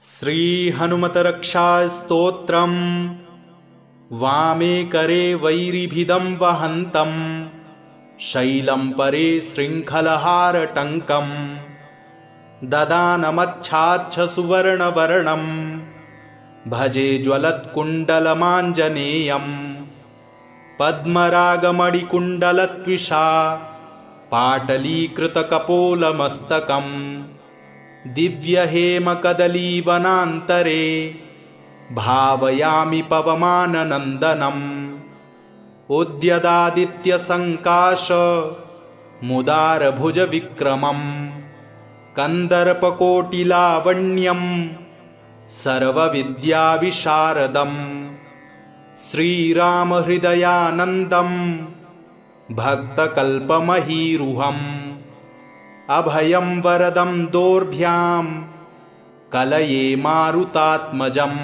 श्रीहनुमतरक्षास्तोत्रम् वामे करे वैरिभिदं वहन्तं शैलं परे शृङ्खलहारटङ्कम् ददानमच्छाच्छसुवर्णवर्णं भजे ज्वलत्कुण्डलमाञ्जनेयम् पद्मरागमणिकुण्डलत्विषा पाटलीकृतकपोलमस्तकम् दिव्यहेमकदलीवनान्तरे भावयामि पवमाननन्दनम् उद्यदादित्यसङ्काश मुदारभुजविक्रमम् कन्दर्पकोटिलावण्यं सर्वविद्याविशारदम् श्रीरामहृदयानन्दं भक्तकल्पमहीरुहम् अभयं वरदं दोर्भ्यां कलये मारुतात्मजम्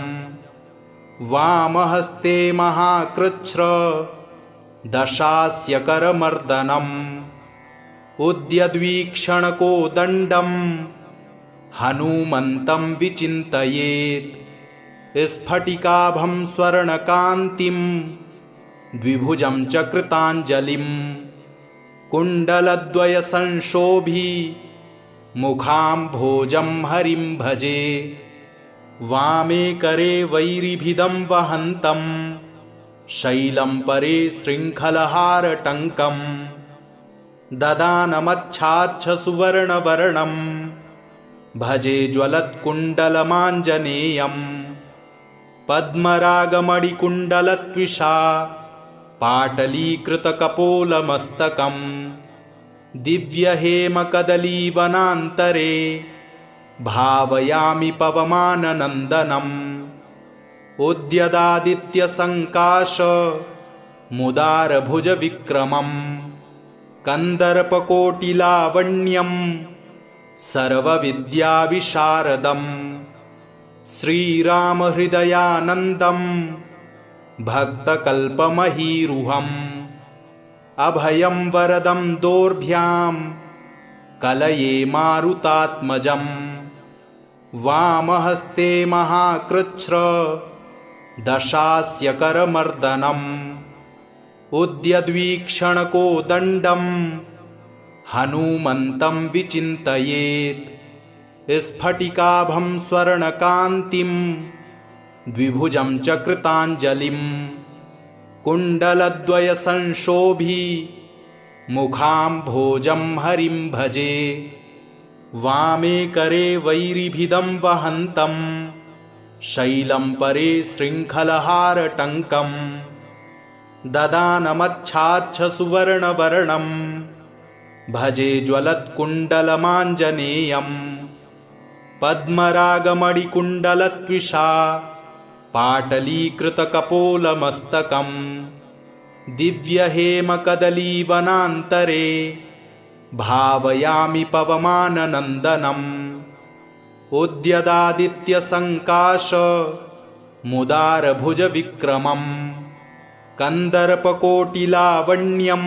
वामहस्ते महाकृच्छ्र दशास्यकरमर्दनम् उद्यद्वीक्षणकोदण्डं हनूमन्तं विचिन्तयेत् स्फटिकाभं स्वर्णकान्तिं द्विभुजं च कृताञ्जलिम् कुण्डलद्वयसंशोभी मुखाम्भोजं हरिं भजे वामे करे वैरिभिदं वहन्तं शैलं परे शृङ्खलहारटङ्कम् ददानमच्छाच्छसुवर्णवर्णं भजे ज्वलत्कुण्डलमाञ्जनेयम् पद्मरागमणिकुण्डलत्विषा पाटलीकृतकपोलमस्तकम् दिव्यहेमकदलीवनान्तरे भावयामि पवमाननन्दनम् उद्यदादित्यसङ्काश मुदारभुजविक्रमम् कन्दर्पकोटिलावण्यं सर्वविद्याविशारदम् श्रीरामहृदयानन्दं भक्तकल्पमहीरुहम् अभयं वरदं दोर्भ्यां कलये मारुतात्मजम् वामहस्ते महाकृच्छ्र दशास्यकरमर्दनम् उद्यद्वीक्षणकोदण्डं हनूमन्तं विचिन्तयेत् स्फटिकाभं स्वर्णकान्तिं द्विभुजं च कृताञ्जलिम् कुण्डलद्वयसंशोभी मुखाम्भोजं हरिं भजे वामे करे वैरिभिदं वहन्तं शैलं परे शृङ्खलहारटङ्कम् ददानमच्छाच्छसुवर्णवर्णं भजे ज्वलत्कुण्डलमाञ्जनेयम् पद्मरागमणिकुण्डलत्विषा पाटलीकृतकपोलमस्तकम् दिव्यहेमकदलीवनान्तरे भावयामि पवमाननन्दनम् उद्यदादित्यसङ्काश मुदारभुजविक्रमम् कन्दर्पकोटिलावण्यं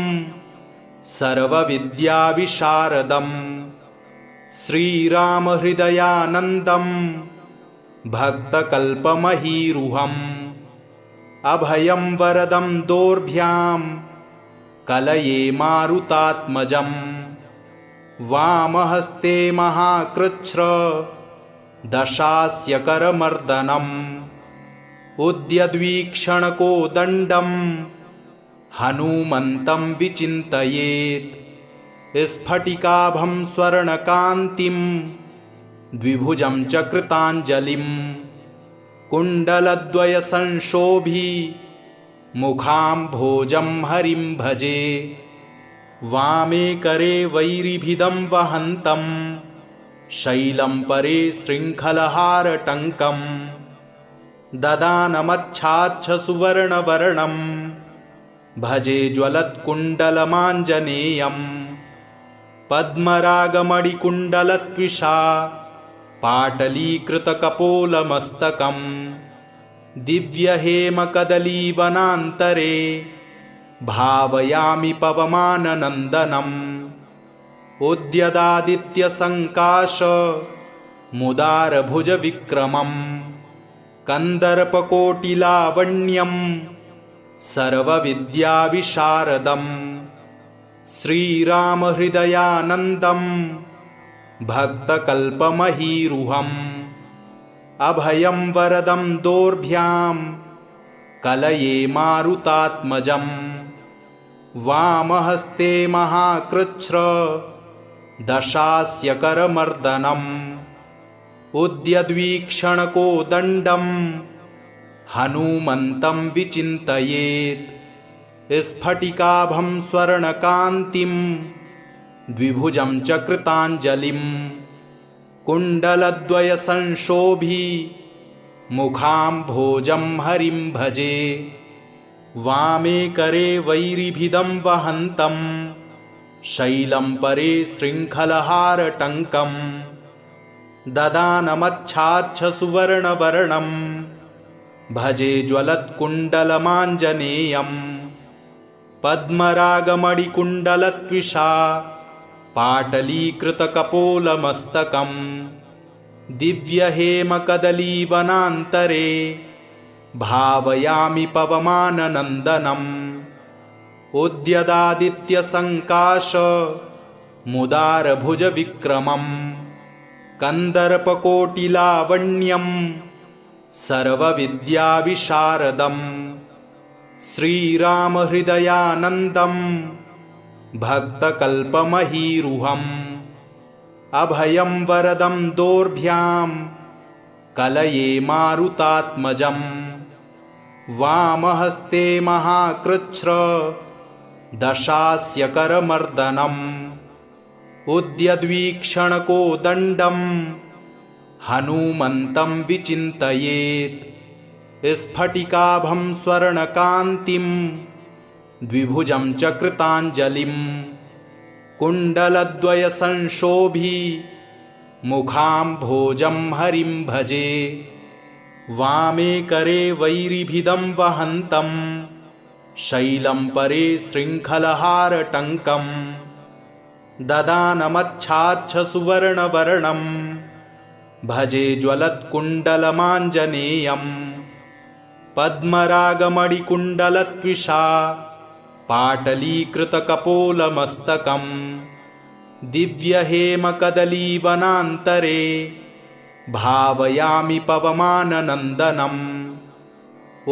सर्वविद्याविशारदम् श्रीरामहृदयानन्दं भक्तकल्पमहीरुहम् अभयं वरदं दोर्भ्यां कलये मारुतात्मजम् वामहस्ते महाकृच्छ्र दशास्यकरमर्दनम् उद्यद्वीक्षणकोदण्डं हनूमन्तं विचिन्तयेत् स्फटिकाभं स्वर्णकान्तिं द्विभुजं च कृताञ्जलिम् कुण्डलद्वयसंशोभी मुखाम्भोजं हरिं भजे वामे करे वैरिभिदं वहन्तं शैलं परे शृङ्खलहारटङ्कम् ददानमच्छाच्छसुवर्णवर्णं भजे ज्वलत्कुण्डलमाञ्जनेयम् पद्मरागमणिकुण्डलत्विषा पाटलीकृतकपोलमस्तकम् दिव्यहेमकदलीवनान्तरे भावयामि पवमाननन्दनम् उद्यदादित्यसङ्काश मुदारभुजविक्रमं कन्दर्पकोटिलावण्यं सर्वविद्याविशारदं श्रीरामहृदयानन्दं भक्तकल्पमहीरुहम् अभयं वरदं दोर्भ्यां कलये मारुतात्मजं वामहस्ते महाकृच्छ्र दशास्यकरमर्दनम् उद्यद्वीक्षणकोदण्डं हनूमन्तं विचिन्तयेत् स्फटिकाभं स्वर्णकान्तिं द्विभुजं च कृताञ्जलिं कुण्डलद्वयसंशोभी मुखाम्भोजं हरिं भजे वामे करे वैरिभिदं वहन्तं शैलं परे शृङ्खलहारटङ्कम् ददानमच्छाच्छसुवर्णवर्णं भजे ज्वलत्कुण्डलमाञ्जनेयम् पद्मरागमणिकुण्डलत्विषा पाटलीकृतकपोलमस्तकं दिव्यहेमकदलीवनान्तरे भावयामि पवमाननन्दनम् उद्यदादित्यसङ्काश मुदारभुजविक्रमं कन्दर्पकोटिलावण्यं सर्वविद्याविशारदं श्रीरामहृदयानन्दं भक्तकल्पमहीरुहम् अभयं वरदं दोर्भ्यां कलये मारुतात्मजं वामहस्ते महाकृच्छ्र दशास्यकरमर्दनम् उद्यद्वीक्षणकोदण्डं हनूमन्तं विचिन्तयेत् स्फटिकाभं स्वर्णकान्तिं द्विभुजं च कृताञ्जलिं कुण्डलद्वयसंशोभी मुखाम्भोजं हरिं भजे वामे करे वैरिभिदं वहन्तं शैलं परे शृङ्खलहारटङ्कम् ददानमच्छाच्छसुवर्णवर्णं भजे ज्वलत्कुण्डलमाञ्जनेयम् पद्मरागमणिकुण्डलत्विषा पाटलीकृतकपोलमस्तकं दिव्यहेमकदलीवनान्तरे भावयामि पवमाननन्दनम्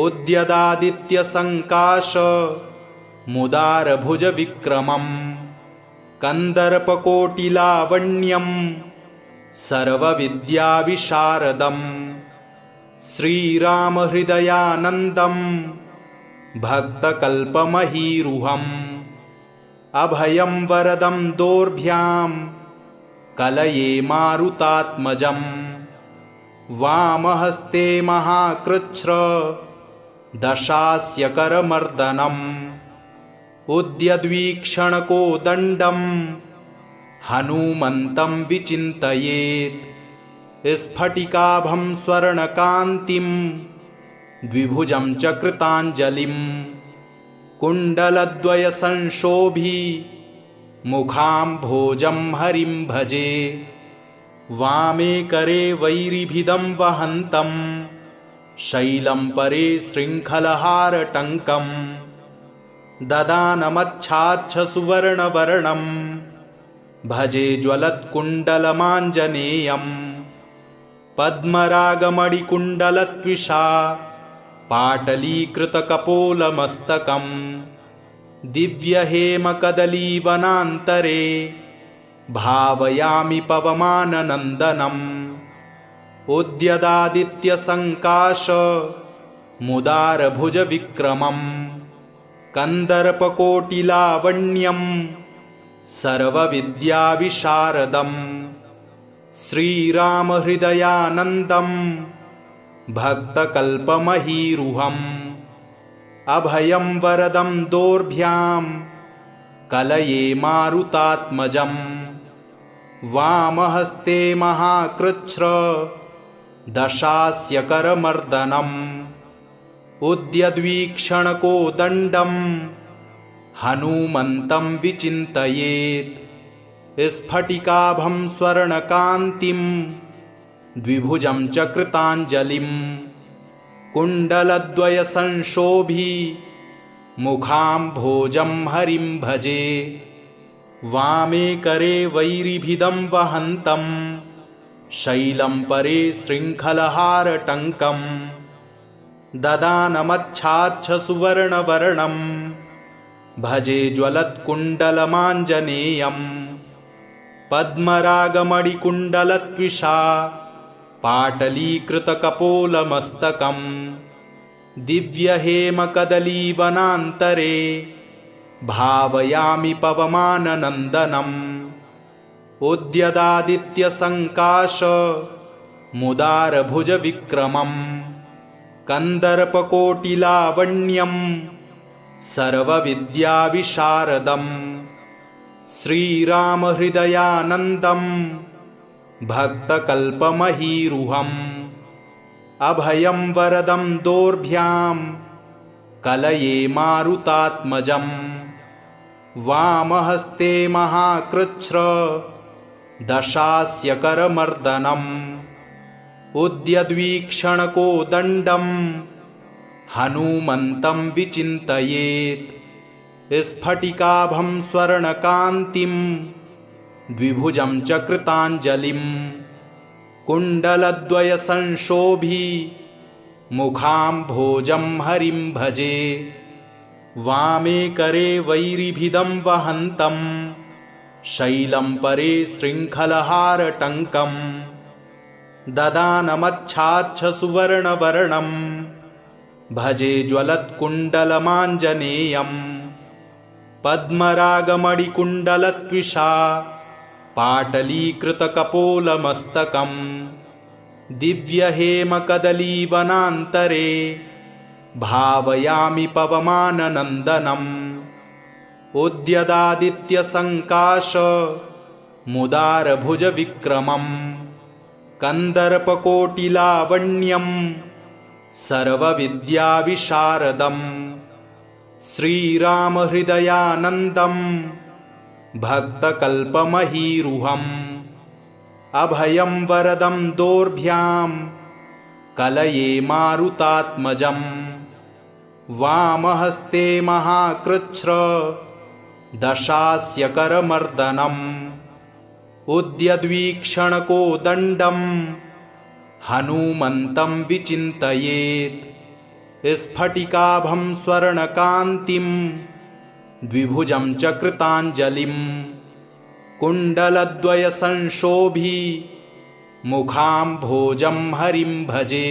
उद्यदादित्यसङ्काश मुदारभुजविक्रमं कन्दर्पकोटिलावण्यं सर्वविद्याविशारदं श्रीरामहृदयानन्दं भक्तकल्पमहीरुहम् अभयं वरदं दोर्भ्यां कलये मारुतात्मजं वामहस्ते महाकृच्छ्र दशास्यकरमर्दनम् उद्यद्वीक्षणकोदण्डं हनूमन्तं विचिन्तयेत् स्फटिकाभं स्वर्णकान्तिं द्विभुजं च कृताञ्जलिं कुण्डलद्वयसंशोभी मुखाम्भोजं हरिं भजे वामे करे वैरिभिदं वहन्तं शैलं परे शृङ्खलहारटङ्कम् ददानमच्छाच्छसुवर्णवर्णं भजे ज्वलत्कुण्डलमाञ्जनेयम् पद्मरागमणिकुण्डलत्विषा पाटलीकृतकपोलमस्तकं दिव्यहेमकदलीवनान्तरे भावयामि पवमाननन्दनम् उद्यदादित्यसङ्काश मुदारभुजविक्रमं कन्दर्पकोटिलावण्यं सर्वविद्याविशारदं श्रीरामहृदयानन्दं भक्तकल्पमहीरुहम् अभयं वरदं दोर्भ्यां कलये मारुतात्मजं वामहस्ते महाकृच्छ्र दशास्यकरमर्दनम् उद्यद्वीक्षणकोदण्डं हनूमन्तं विचिन्तयेत् स्फटिकाभं स्वर्णकान्तिं द्विभुजं च कृताञ्जलिं कुण्डलद्वयसंशोभी मुखाम्भोजं हरिं भजे वामे करे वैरिभिदं वहन्तं शैलं परे शृङ्खलहारटङ्कं ददानमच्छाच्छसुवर्णवर्णं भजे ज्वलत्कुण्डलमाञ्जनेयं पद्मरागमणिकुण्डलत्विषा पाटलीकृतकपोलमस्तकं दिव्यहेमकदलीवनान्तरे भावयामि पवमाननन्दनम् उद्यदादित्यसङ्काश मुदारभुजविक्रमं कन्दर्पकोटिलावण्यं सर्वविद्याविशारदं श्रीरामहृदयानन्दं भक्तकल्पमहीरुहम् अभयं वरदं दोर्भ्यां कलये मारुतात्मजं वामहस्ते महाकृच्छ्र दशास्य करमर्दनम् उद्यद्वीक्षणकोदण्डं हनूमन्तं विचिन्तयेत् स्फटिकाभं स्वर्णकान्तिं द्विभुजं च कृताञ्जलिं कुण्डलद्वयसंशोभी मुखाम्भोजं हरिं भजे वामे करे वैरिभिदं वहन्तं शैलं परे शृङ्खलहारटङ्कं ददानमच्छाच्छसुवर्णवर्णं भजे ज्वलत्कुण्डलमाञ्जनेयं पद्मरागमणिकुण्डलत्विषा पाटलीकृतकपोलमस्तकं दिव्यहेमकदलीवनान्तरे भावयामि पवमाननन्दनम् उद्यदादित्यसङ्काश मुदारभुजविक्रमं कन्दर्पकोटिलावण्यं सर्वविद्याविशारदं श्रीरामहृदयानन्दं भक्तकल्पमहीरुहम् अभयं वरदं दोर्भ्यां कलये मारुतात्मजं वामहस्ते महाकृच्छ्र दशास्य करमर्दनम् उद्यद्वीक्षणकोदण्डं हनूमन्तं विचिन्तयेत् स्फटिकाभं स्वर्णकान्तिं द्विभुजं च कृताञ्जलिं कुण्डलद्वयसंशोभी मुखाम्भोजं हरिं भजे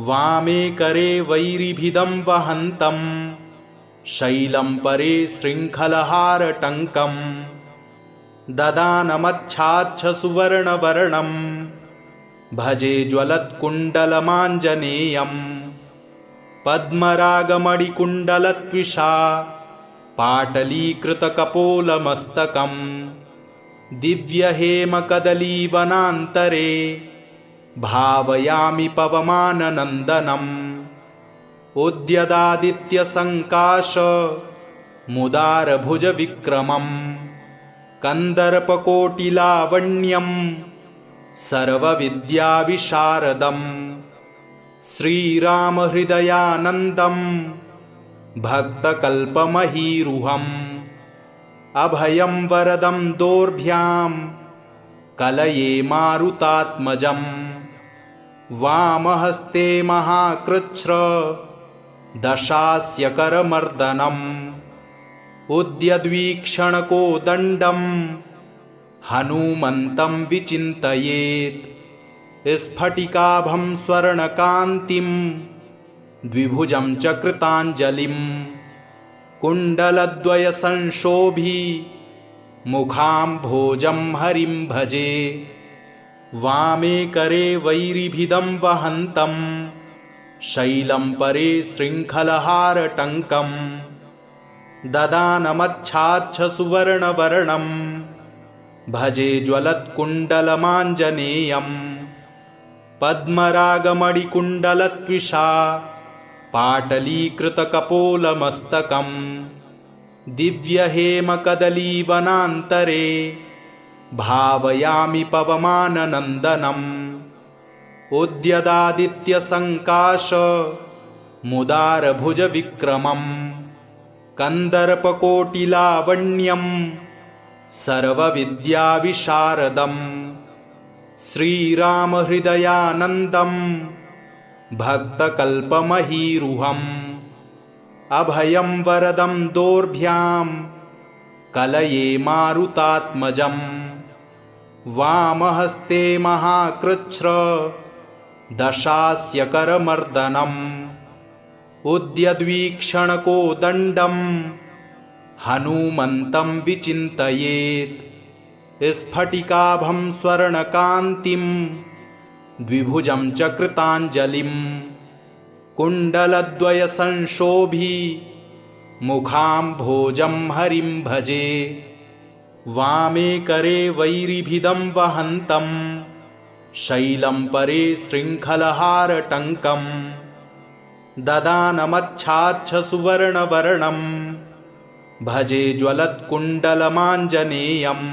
वामे करे वैरिभिदं वहन्तं शैलं परे शृङ्खलहारटङ्कं ददानमच्छाच्छसुवर्णवर्णं भजे ज्वलत्कुण्डलमाञ्जनेयं पद्मरागमणिकुण्डलत्विषा पाटलीकृतकपोलमस्तकं दिव्यहेमकदलीवनान्तरे भावयामि पवमाननन्दनम् उद्यदादित्यसङ्काश मुदारभुजविक्रमं कन्दर्पकोटिलावण्यं सर्वविद्याविशारदं श्रीरामहृदयानन्दं भक्तकल्पमहीरुहम् अभयं वरदं दोर्भ्यां कलये मारुतात्मजं वामहस्ते महाकृच्छ्र दशास्य करमर्दनम् उद्यद्वीक्षणकोदण्डं हनूमन्तं विचिन्तयेत् स्फटिकाभं स्वर्णकान्तिं द्विभुजं च कृताञ्जलिं कुण्डलद्वयसंशोभी मुखाम्भोजं हरिं भजे वामे करे वैरिभिदं वहन्तं शैलं परे शृङ्खलहारटङ्कं ददानमच्छाच्छसुवर्णवर्णं भजे ज्वलत्कुण्डलमाञ्जनेयं पद्मरागमणिकुण्डलत्विषा पाटलीकृतकपोलमस्तकं दिव्यहेमकदलीवनान्तरे भावयामि पवमाननन्दनम् उद्यदादित्यसङ्काश मुदारभुजविक्रमं कन्दर्पकोटिलावण्यं सर्वविद्याविशारदं श्रीरामहृदयानन्दं भक्तकल्पमहीरुहम् अभयं वरदं दोर्भ्यां कलये मारुतात्मजं वामहस्ते महाकृच्छ्र दशास्यकरमर्दनम् उद्यद्वीक्षणकोदण्डं हनूमन्तं विचिन्तयेत् स्फटिकाभं स्वर्णकान्तिं द्विभुजं च कृताञ्जलिं कुण्डलद्वयसंशोभी मुखाम्भोजं हरिं भजे वामे करे वैरिभिदं वहन्तं शैलं परे शृङ्खलहारटङ्कम् ददानमच्छाच्छसुवर्णवर्णं भजे ज्वलत्कुण्डलमाञ्जनेयम्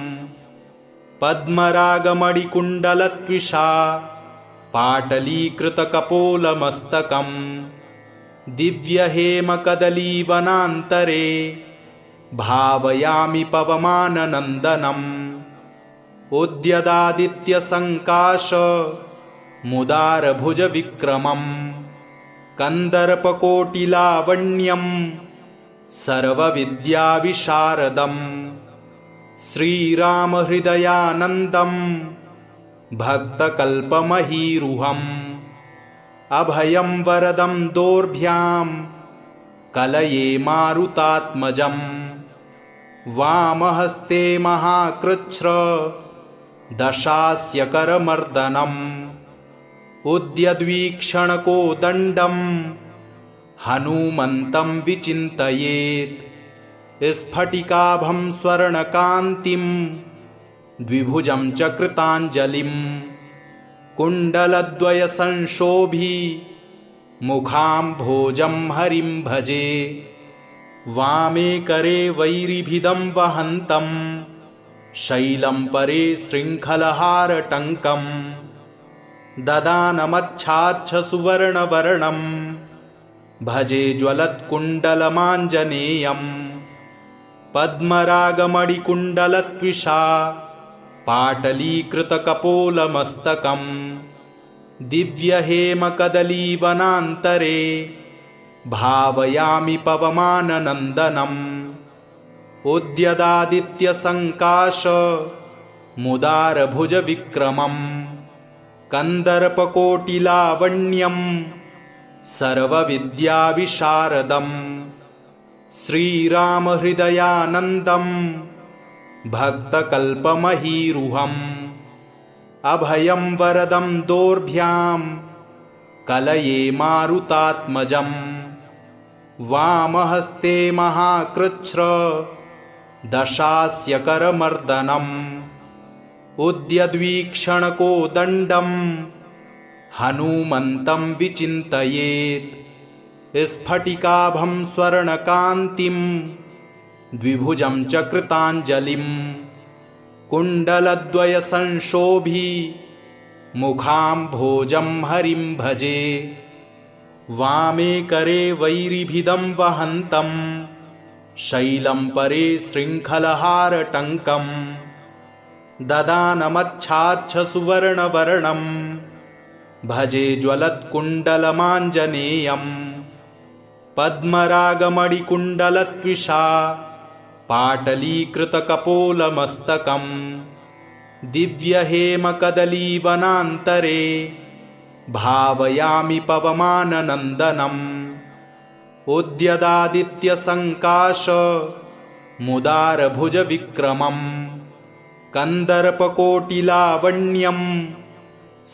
पद्मरागमणिकुण्डलत्विषा पाटलीकृतकपोलमस्तकम् दिव्यहेमकदलीवनान्तरे भावयामि पवमाननन्दनम् उद्यदादित्यसङ्काश मुदारभुजविक्रमं कन्दर्पकोटिलावण्यं सर्वविद्याविशारदं श्रीरामहृदयानन्दं भक्तकल्पमहीरुहम् अभयं वरदं दोर्भ्यां कलये मारुतात्मजं वामहस्ते महाकृच्छ्र दशास्यकरमर्दनम् उद्यद्वीक्षणकोदण्डं हनूमन्तं विचिन्तयेत् स्फटिकाभं स्वर्णकान्तिं द्विभुजं च कृताञ्जलिं कुण्डलद्वयसंशोभी मुखाम्भोजं हरिं भजे वामे करे वैरिभिदं वहन्तं शैलं परे शृङ्खलहारटङ्कम् ददानमच्छाच्छसुवर्णवर्णं भजे ज्वलत्कुण्डलमाञ्जनेयम् पद्मरागमणिकुण्डलत्विषा पाटलीकृतकपोलमस्तकम् दिव्यहेमकदलीवनान्तरे भावयामि पवमाननन्दनम् उद्यदादित्यसङ्काश मुदारभुजविक्रमं कन्दर्पकोटिलावण्यं सर्वविद्याविशारदं श्रीरामहृदयानन्दं भक्तकल्पमहीरुहम् अभयं वरदं दोर्भ्यां कलये मारुतात्मजं वामहस्ते महाकृच्छ्र दशास्यकरमर्दनम् उद्यद्वीक्षणकोदण्डं हनूमन्तं विचिन्तयेत् स्फटिकाभं स्वर्णकान्तिं द्विभुजं च कृताञ्जलिं कुण्डलद्वयसंशोभी मुखाम्भोजं हरिं भजे वामे करे वैरिभिदं वहन्तं शैलं परे शृङ्खलहारटङ्कम् ददानमच्छाच्छसुवर्णवर्णं भजे ज्वलत्कुण्डलमाञ्जनेयम् पद्मरागमणिकुण्डलत्विषा पाटलीकृतकपोलमस्तकम् दिव्यहेमकदलीवनान्तरे भावयामि पवमाननन्दनम् उद्यदादित्यसङ्काश मुदारभुजविक्रमं कन्दर्पकोटिलावण्यं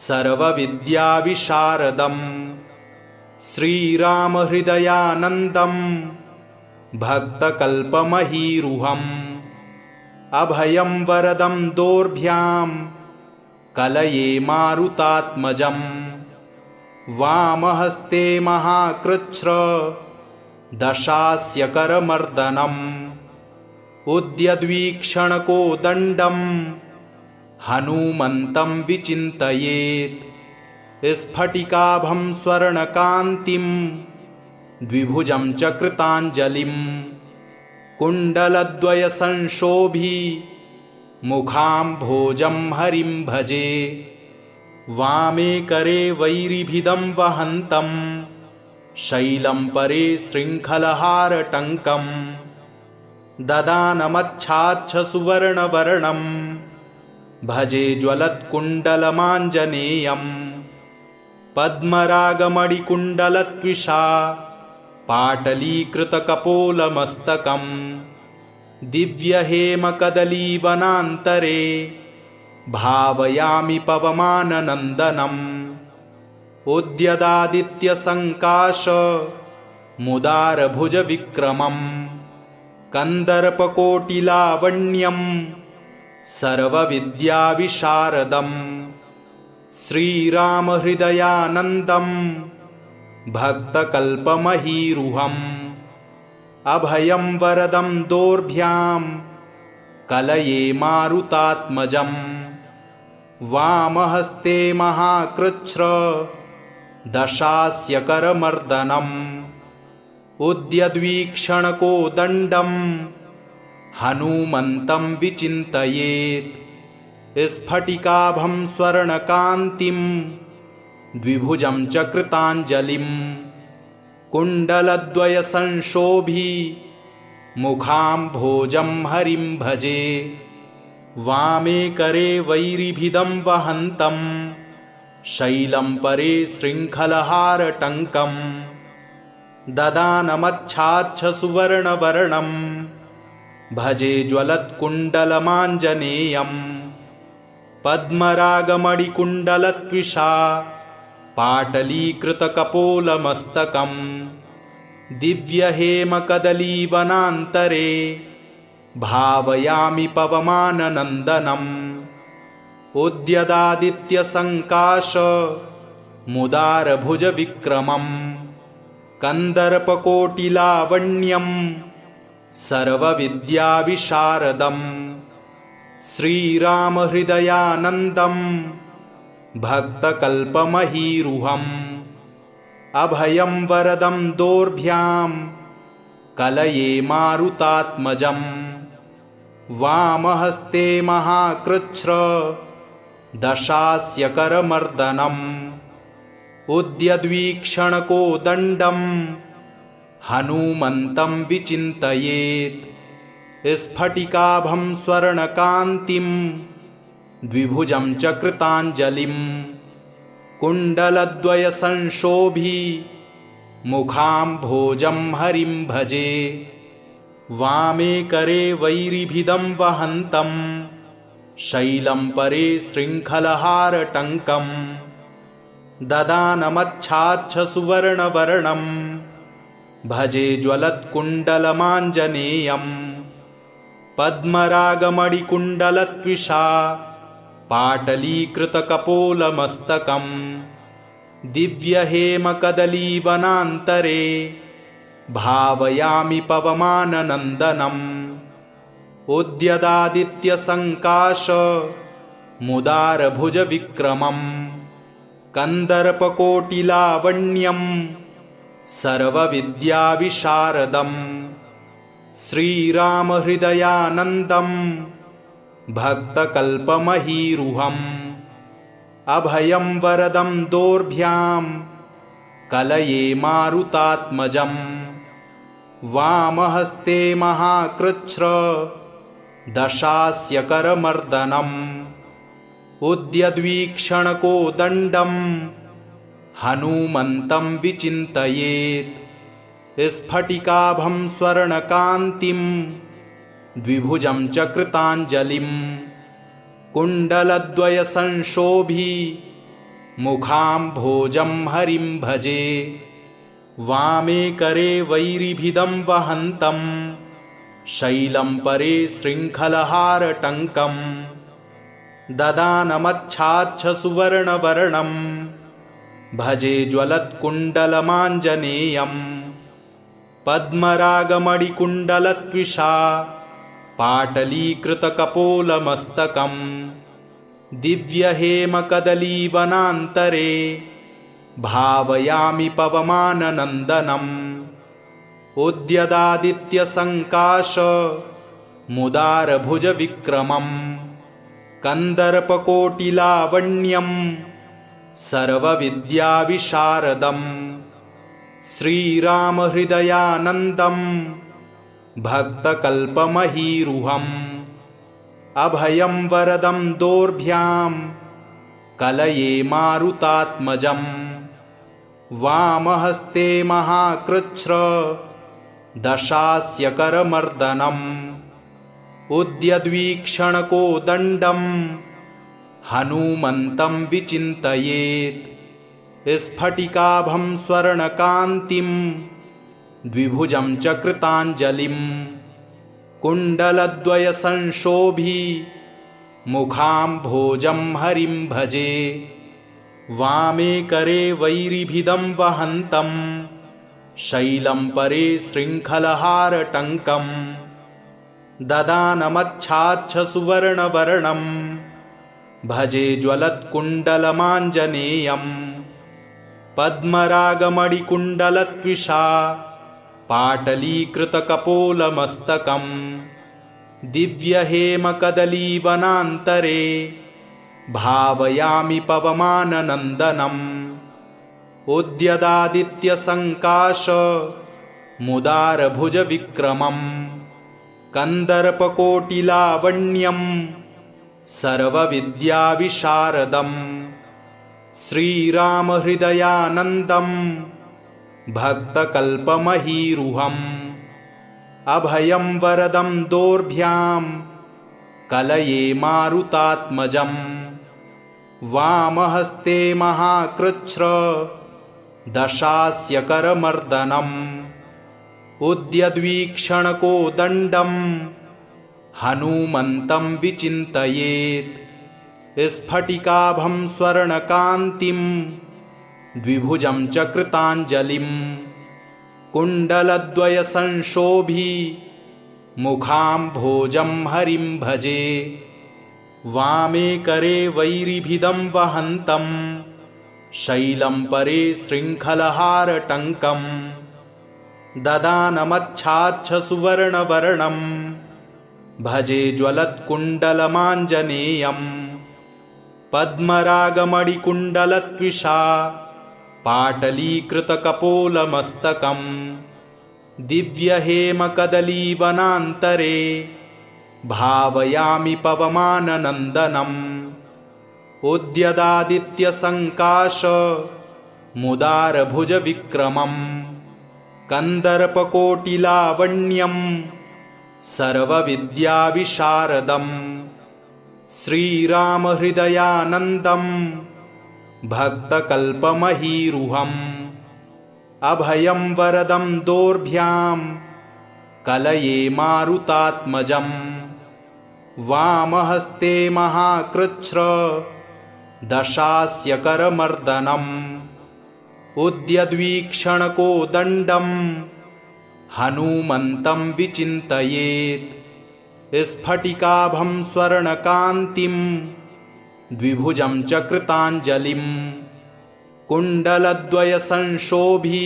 सर्वविद्याविशारदं श्रीरामहृदयानन्दं भक्तकल्पमहीरुहम् अभयं वरदं दोर्भ्यां कलये मारुतात्मजं वामहस्ते महाकृच्छ्र दशास्यकरमर्दनम् उद्यद्वीक्षणकोदण्डं हनूमन्तं विचिन्तयेत् स्फटिकाभं स्वर्णकान्तिं द्विभुजं च कृताञ्जलिं कुण्डलद्वयसंशोभी मुखाम्भोजं हरिं भजे वामे करे वैरिभिदं वहन्तं शैलं परे शृङ्खलहारटङ्कं ददानमच्छाच्छसुवर्णवर्णं भजे ज्वलत्कुण्डलमाञ्जनेयं पद्मरागमणिकुण्डलत्विषा पाटलीकृतकपोलमस्तकं दिव्यहेमकदलीवनान्तरे भावयामि पवमाननन्दनम् उद्यदादित्यसङ्काश मुदारभुजविक्रमं कन्दर्पकोटिलावण्यं सर्वविद्याविशारदं श्रीरामहृदयानन्दं भक्तकल्पमहीरुहम् अभयं वरदं दोर्भ्यां कलये मारुतात्मजं वामहस्ते महाकृच्छ्र दशास्य करमर्दनम् उद्यद्वीक्षणकोदण्डं हनूमन्तं विचिन्तयेत् स्फटिकाभं स्वर्णकान्तिं द्विभुजं च कृताञ्जलिं कुण्डलद्वयसंशोभी मुखाम्भोजं हरिं भजे वामे करे वैरिभिदं वहन्तं शैलं परे शृङ्खलहारटङ्कं ददानमच्छाच्छसुवर्णवर्णं भजे ज्वलत्कुण्डलमाञ्जनेयं पद्मरागमणिकुण्डलत्विषा पाटलीकृतकपोलमस्तकं दिव्यहेमकदलीवनान्तरे भावयामि पवमाननन्दनम् उद्यदादित्यसङ्काश मुदारभुजविक्रमं कन्दर्पकोटिलावण्यं सर्वविद्याविशारदं श्रीरामहृदयानन्दं भक्तकल्पमहीरुहम् अभयं वरदं दोर्भ्यां कलये मारुतात्मजं वामहस्ते महाकृच्छ्र दशास्य करमर्दनम् उद्यद्वीक्षणकोदण्डं हनूमन्तं विचिन्तयेत् स्फटिकाभं स्वर्णकान्तिं द्विभुजं च कृताञ्जलिं कुण्डलद्वयसंशोभी मुखाम्भोजं हरिं भजे वामे करे वैरिभिदं वहन्तं शैलं परे शृङ्खलहारटङ्कं ददानमच्छाच्छसुवर्णवर्णं भजे ज्वलत्कुण्डलमाञ्जनेयं पद्मरागमणिकुण्डलत्विषा पाटलीकृतकपोलमस्तकं दिव्यहेमकदलीवनान्तरे भावयामि पवमाननन्दनम् उद्यदादित्यसङ्काश मुदारभुजविक्रमं कन्दर्पकोटिलावण्यं सर्वविद्याविशारदं श्रीरामहृदयानन्दं भक्तकल्पमहीरुहम् अभयं वरदं दोर्भ्यां कलये मारुतात्मजं वामहस्ते महाकृच्छ्र दशास्य करमर्दनम् उद्यद्वीक्षणकोदण्डं हनूमन्तं विचिन्तयेत् स्फटिकाभं स्वर्णकान्तिं द्विभुजं च कृताञ्जलिं कुण्डलद्वयसंशोभी मुखाम्भोजं हरिं भजे वामे करे वैरिभिदं वहन्तं शैलं परे शृङ्खलहारटङ्कं ददानमच्छाच्छसुवर्णवर्णं भजे ज्वलत्कुण्डलमाञ्जनेयं पद्मरागमणिकुण्डलत्विषा पाटलीकृतकपोलमस्तकं दिव्यहेमकदलीवनान्तरे भावयामि पवमाननन्दनम् उद्यदादित्यसङ्काश मुदारभुजविक्रमम् कन्दर्पकोटिलावण्यं सर्वविद्याविशारदम् श्रीरामहृदयानन्दं भक्तकल्पमहीरुहम् अभयं वरदं दोर्भ्यां कलये मारुतात्मजम् वामहस्ते महाकृच्छ्र दशास्यकरमर्दनम् उद्यद्वीक्षणकोदण्डं हनूमन्तं विचिन्तयेत् स्फटिकाभं स्वर्णकान्तिं द्विभुजं च कृताञ्जलिम् कुण्डलद्वयसंशोभी मुखाम्भोजं हरिं भजे वामे करे वैरिभिदं वहन्तं शैलं परे शृङ्खलहारटङ्कम् ददानमच्छाच्छसुवर्णवर्णं भजे ज्वलत्कुण्डलमाञ्जनेयम् पद्मरागमणिकुण्डलत्विषा पाटलीकृतकपोलमस्तकम् दिव्यहेमकदलीवनान्तरे भावयामि पवमाननन्दनम् उद्यदादित्यसङ्काश मुदारभुजविक्रमम् कन्दर्पकोटिलावण्यं सर्वविद्याविशारदम् श्रीरामहृदयानन्दं भक्तकल्पमहीरुहम् अभयं वरदं दोर्भ्यां कलये मारुतात्मजम् वामहस्ते महाकृच्छ्र दशास्यकरमर्दनम् उद्यद्वीक्षणकोदण्डं हनूमन्तं विचिन्तयेत् स्फटिकाभं स्वर्णकान्तिं द्विभुजं च कृताञ्जलिम् कुण्डलद्वयसंशोभी मुखाम्भोजं हरिं भजे वामे करे वैरिभिदं वहन्तं शैलं परे शृङ्खलहारटङ्कम् ददानमच्छाच्छसुवर्णवर्णं भजे ज्वलत्कुण्डलमाञ्जनेयम् पद्मरागमणिकुण्डलत्विषा पाटलीकृतकपोलमस्तकम् दिव्यहेमकदलीवनान्तरे भावयामि पवमाननन्दनम् उद्यदादित्यसङ्काश मुदारभुजविक्रमम् कन्दर्पकोटिलावण्यं सर्वविद्याविशारदम् श्रीरामहृदयानन्दं भक्तकल्पमहीरुहम् अभयं वरदं दोर्भ्यां कलये मारुतात्मजम् वामहस्ते महाकृच्छ्र दशास्यकरमर्दनम् उद्यद्वीक्षणकोदण्डं हनूमन्तं विचिन्तयेत् स्फटिकाभं स्वर्णकान्तिं द्विभुजं च कृताञ्जलिम् कुण्डलद्वयसंशोभी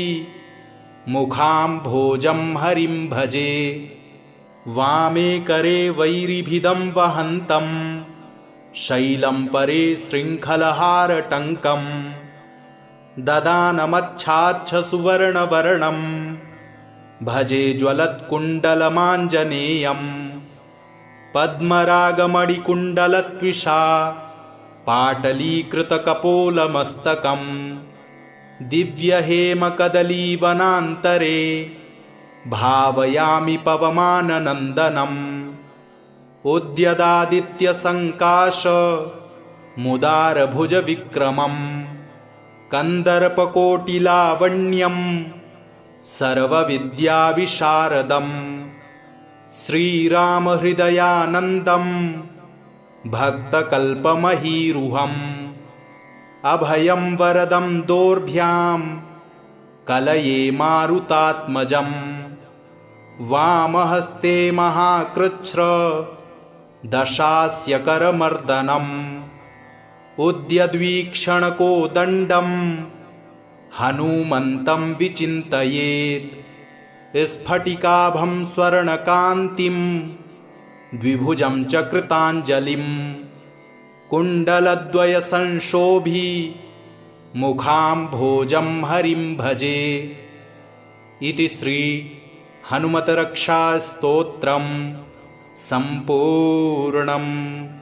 मुखाम्भोजं हरिं भजे वामे करे वैरिभिदं वहन्तं शैलं परे शृङ्खलहारटङ्कम् ददानमच्छाच्छसुवर्णवर्णं भजे ज्वलत्कुण्डलमाञ्जनेयम् पद्मरागमणिकुण्डलत्विषा पाटलीकृतकपोलमस्तकम् दिव्यहेमकदलीवनान्तरे भावयामि पवमाननन्दनम् उद्यदादित्यसङ्काश मुदारभुजविक्रमम् कन्दर्पकोटिलावण्यं सर्वविद्याविशारदम् श्रीरामहृदयानन्दं भक्तकल्पमहीरुहम् अभयं वरदं दोर्भ्यां कलये मारुतात्मजम् वामहस्ते महाकृच्छ्र दशास्यकरमर्दनम् उद्यद्वीक्षणको दण्डं हनुमन्तं विचिन्तयेत् स्फटिकाभं स्वर्णकान्तिं द्विभुजं च कृताञ्जलिं कुण्डलद्वयसंशोभी मुखाम्भोजं हरिं भजे। इति श्री हनुमतरक्षास्तोत्रं सम्पूर्णम्।